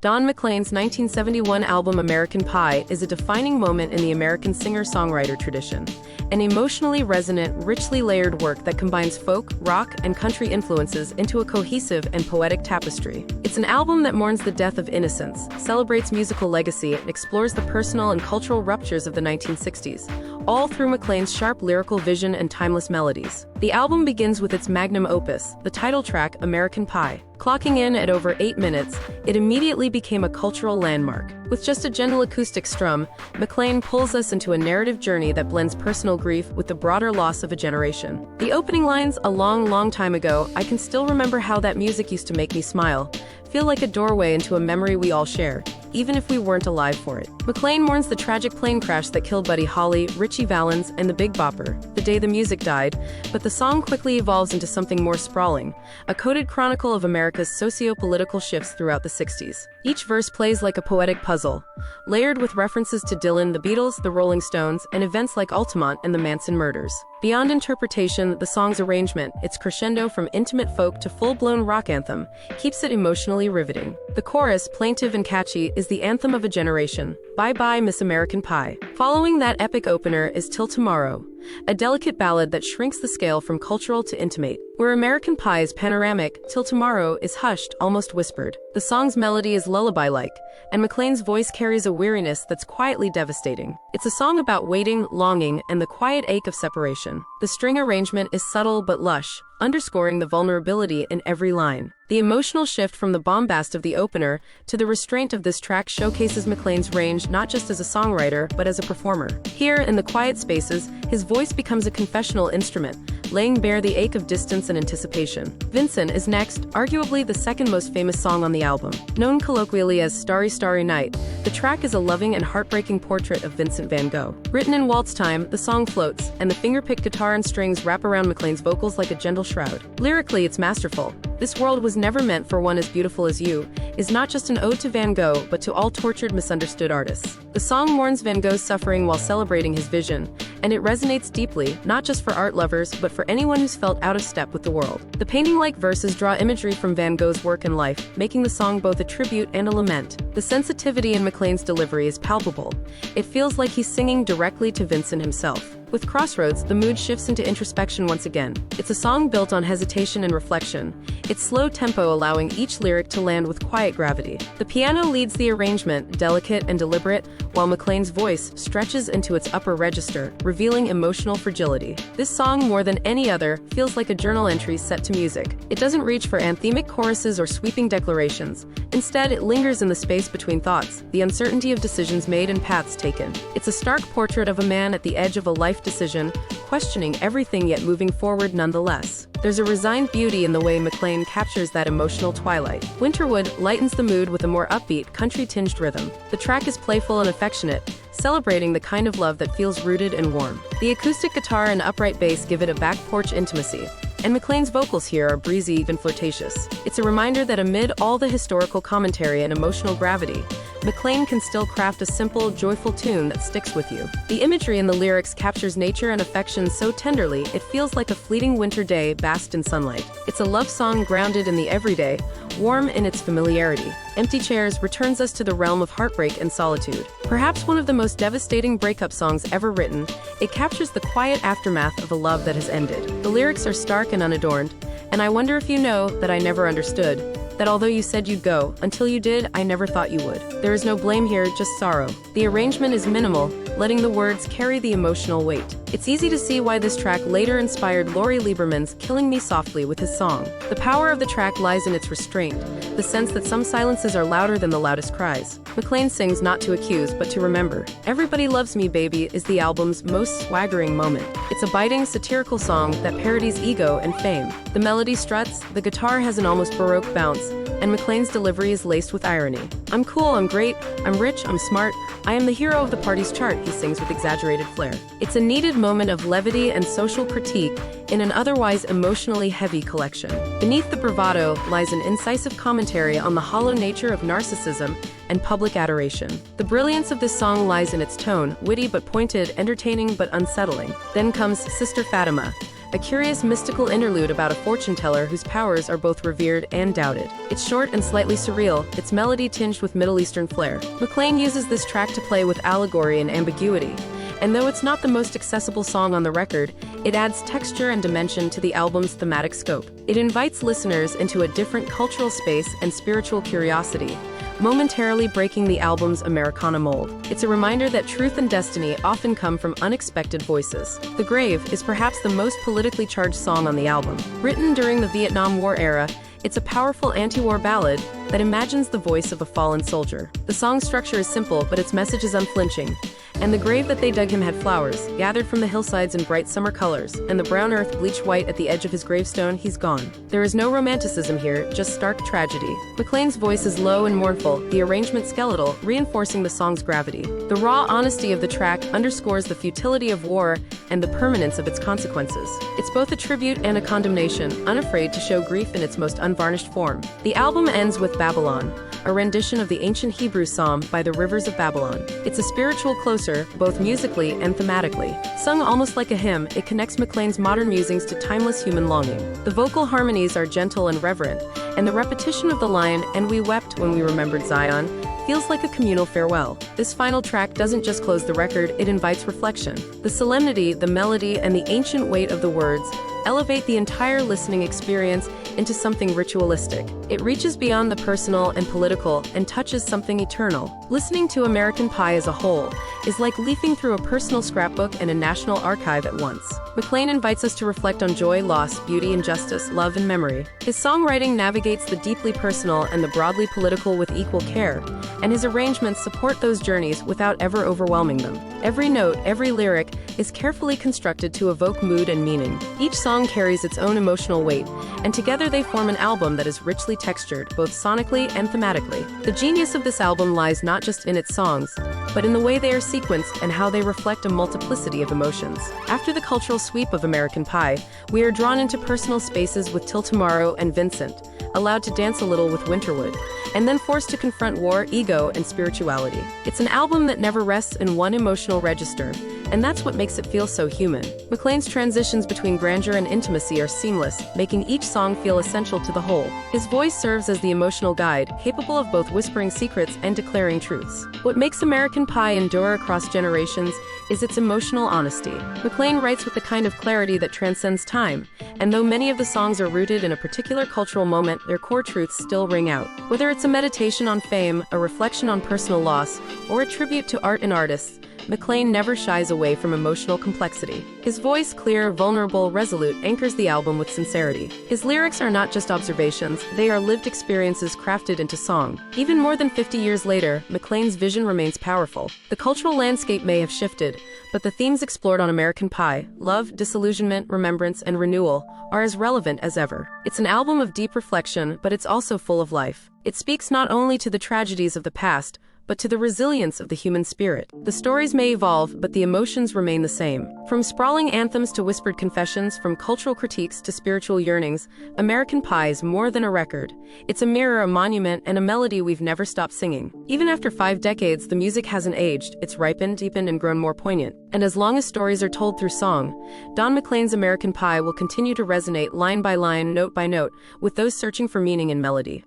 Don McLean's 1971 album American Pie is a defining moment in the American singer-songwriter tradition, an emotionally resonant, richly layered work that combines folk, rock, and country influences into a cohesive and poetic tapestry. It's an album that mourns the death of innocence, celebrates musical legacy, and explores the personal and cultural ruptures of the 1960s, all through McLean's sharp lyrical vision and timeless melodies. The album begins with its magnum opus, the title track American Pie. Clocking in at over 8 minutes, it immediately became a cultural landmark. With just a gentle acoustic strum, McLean pulls us into a narrative journey that blends personal grief with the broader loss of a generation. The opening lines, "A long, long time ago, I can still remember how that music used to make me smile," feel like a doorway into a memory we all share, even if we weren't alive for it. McLean mourns the tragic plane crash that killed Buddy Holly, Ritchie Valens, and the Big Bopper, the day the music died, but the song quickly evolves into something more sprawling, a coded chronicle of America's socio-political shifts throughout the 60s. Each verse plays like a poetic puzzle, layered with references to Dylan, the Beatles, the Rolling Stones, and events like Altamont and the Manson murders. Beyond interpretation, the song's arrangement, its crescendo from intimate folk to full-blown rock anthem, keeps it emotionally riveting. The chorus, plaintive and catchy, is the anthem of a generation. Bye Bye Miss American Pie. Following that epic opener is Till Tomorrow, a delicate ballad that shrinks the scale from cultural to intimate. Where American Pie is panoramic, Till Tomorrow is hushed, almost whispered. The song's melody is lullaby-like, and McLean's voice carries a weariness that's quietly devastating. It's a song about waiting, longing, and the quiet ache of separation. The string arrangement is subtle but lush, underscoring the vulnerability in every line. The emotional shift from the bombast of the opener to the restraint of this track showcases McLean's range not just as a songwriter, but as a performer. Here, in the quiet spaces, his voice becomes a confessional instrument, laying bare the ache of distance and anticipation. Vincent is next, arguably the second most famous song on the album. Known colloquially as Starry Starry Night, the track is a loving and heartbreaking portrait of Vincent van Gogh. Written in waltz time, the song floats, and the finger-picked guitar and strings wrap around McLean's vocals like a gentle shroud. Lyrically, it's masterful. This world was never meant for one as beautiful as you is not just an ode to Van Gogh, but to all tortured, misunderstood artists. The song mourns Van Gogh's suffering while celebrating his vision, and it resonates deeply, not just for art lovers, but for anyone who's felt out of step with the world. The painting-like verses draw imagery from Van Gogh's work and life, making the song both a tribute and a lament. The sensitivity in McLean's delivery is palpable. It feels like he's singing directly to Vincent himself. With Crossroads, the mood shifts into introspection once again. It's a song built on hesitation and reflection, its slow tempo allowing each lyric to land with quiet gravity. The piano leads the arrangement, delicate and deliberate, while McLean's voice stretches into its upper register, revealing emotional fragility. This song, more than any other, feels like a journal entry set to music. It doesn't reach for anthemic choruses or sweeping declarations. Instead, it lingers in the space between thoughts, the uncertainty of decisions made and paths taken. It's a stark portrait of a man at the edge of a life decision, questioning everything yet moving forward nonetheless. There's a resigned beauty in the way McLean captures that emotional twilight. Winterwood lightens the mood with a more upbeat, country-tinged rhythm. The track is playful and affectionate, celebrating the kind of love that feels rooted and warm. The acoustic guitar and upright bass give it a back porch intimacy, and McLean's vocals here are breezy, even flirtatious. It's a reminder that amid all the historical commentary and emotional gravity, McLean can still craft a simple, joyful tune that sticks with you. The imagery in the lyrics captures nature and affection so tenderly it feels like a fleeting winter day basked in sunlight. It's a love song grounded in the everyday, warm in its familiarity. Empty Chairs returns us to the realm of heartbreak and solitude. Perhaps one of the most devastating breakup songs ever written, it captures the quiet aftermath of a love that has ended. The lyrics are stark and unadorned, and I wonder if you know that I never understood, that although you said you'd go, until you did, I never thought you would. There is no blame here, just sorrow. The arrangement is minimal, letting the words carry the emotional weight. It's easy to see why this track later inspired Laurie Lieberman's Killing Me Softly with his song. The power of the track lies in its restraint, the sense that some silences are louder than the loudest cries. McLean sings not to accuse, but to remember. Everybody Loves Me Baby is the album's most swaggering moment. It's a biting, satirical song that parodies ego and fame. The melody struts, the guitar has an almost Baroque bounce, and McLean's delivery is laced with irony. I'm cool, I'm great, I'm rich, I'm smart, I am the hero of the party's chart, he sings with exaggerated flair. It's a needed moment of levity and social critique in an otherwise emotionally heavy collection. Beneath the bravado lies an incisive commentary on the hollow nature of narcissism and public adoration. The brilliance of this song lies in its tone, witty but pointed, entertaining but unsettling. Then comes Sister Fatima, a curious mystical interlude about a fortune teller whose powers are both revered and doubted. It's short and slightly surreal, its melody tinged with Middle Eastern flair. McLean uses this track to play with allegory and ambiguity, and though it's not the most accessible song on the record, it adds texture and dimension to the album's thematic scope. It invites listeners into a different cultural space and spiritual curiosity, momentarily breaking the album's Americana mold. It's a reminder that truth and destiny often come from unexpected voices. The Grave is perhaps the most politically charged song on the album. Written during the Vietnam War era, it's a powerful anti-war ballad that imagines the voice of a fallen soldier. The song's structure is simple, but its message is unflinching. And the grave that they dug him had flowers, gathered from the hillsides in bright summer colors, and the brown earth bleached white at the edge of his gravestone. He's gone. There is no romanticism here, just stark tragedy. McLean's voice is low and mournful, the arrangement skeletal, reinforcing the song's gravity. The raw honesty of the track underscores the futility of war and the permanence of its consequences. It's both a tribute and a condemnation, unafraid to show grief in its most unvarnished form. The album ends with Babylon, a rendition of the ancient Hebrew psalm by the rivers of Babylon. It's a spiritual closer, both musically and thematically. Sung almost like a hymn, it connects McLean's modern musings to timeless human longing. The vocal harmonies are gentle and reverent, and the repetition of the line, "And we wept when we remembered Zion," feels like a communal farewell. This final track doesn't just close the record, it invites reflection. The solemnity, the melody, and the ancient weight of the words elevate the entire listening experience into something ritualistic. It reaches beyond the personal and political and touches something eternal. Listening to American Pie as a whole is like leafing through a personal scrapbook and a national archive at once. McLean invites us to reflect on joy, loss, beauty, injustice, love, and memory. His songwriting navigates the deeply personal and the broadly political with equal care, and his arrangements support those journeys without ever overwhelming them. Every note, every lyric is carefully constructed to evoke mood and meaning. Each song carries its own emotional weight, and together they form an album that is richly textured, both sonically and thematically. The genius of this album lies not just in its songs, but in the way they are sequenced and how they reflect a multiplicity of emotions. After the cultural sweep of American Pie, we are drawn into personal spaces with Till Tomorrow and Vincent, allowed to dance a little with Winterwood, and then forced to confront war, ego, and spirituality. It's an album that never rests in one emotional register, and that's what makes it feel so human. McLean's transitions between grandeur and intimacy are seamless, making each song feel essential to the whole. His voice serves as the emotional guide, capable of both whispering secrets and declaring truths. What makes American Pie endure across generations is its emotional honesty. McLean writes with the kind of clarity that transcends time, and though many of the songs are rooted in a particular cultural moment, their core truths still ring out. Whether it's a meditation on fame, a reflection on personal loss, or a tribute to art and artists, McLean never shies away from emotional complexity. His voice, clear, vulnerable, resolute, anchors the album with sincerity. His lyrics are not just observations, they are lived experiences crafted into song. Even more than 50 years later, McLean's vision remains powerful. The cultural landscape may have shifted, but the themes explored on American Pie, love, disillusionment, remembrance, and renewal, are as relevant as ever. It's an album of deep reflection, but it's also full of life. It speaks not only to the tragedies of the past, but to the resilience of the human spirit. The stories may evolve, but the emotions remain the same. From sprawling anthems to whispered confessions, from cultural critiques to spiritual yearnings, American Pie is more than a record. It's a mirror, a monument, and a melody we've never stopped singing. Even after 5 decades, the music hasn't aged, it's ripened, deepened, and grown more poignant. And as long as stories are told through song, Don McLean's American Pie will continue to resonate line by line, note by note, with those searching for meaning in melody.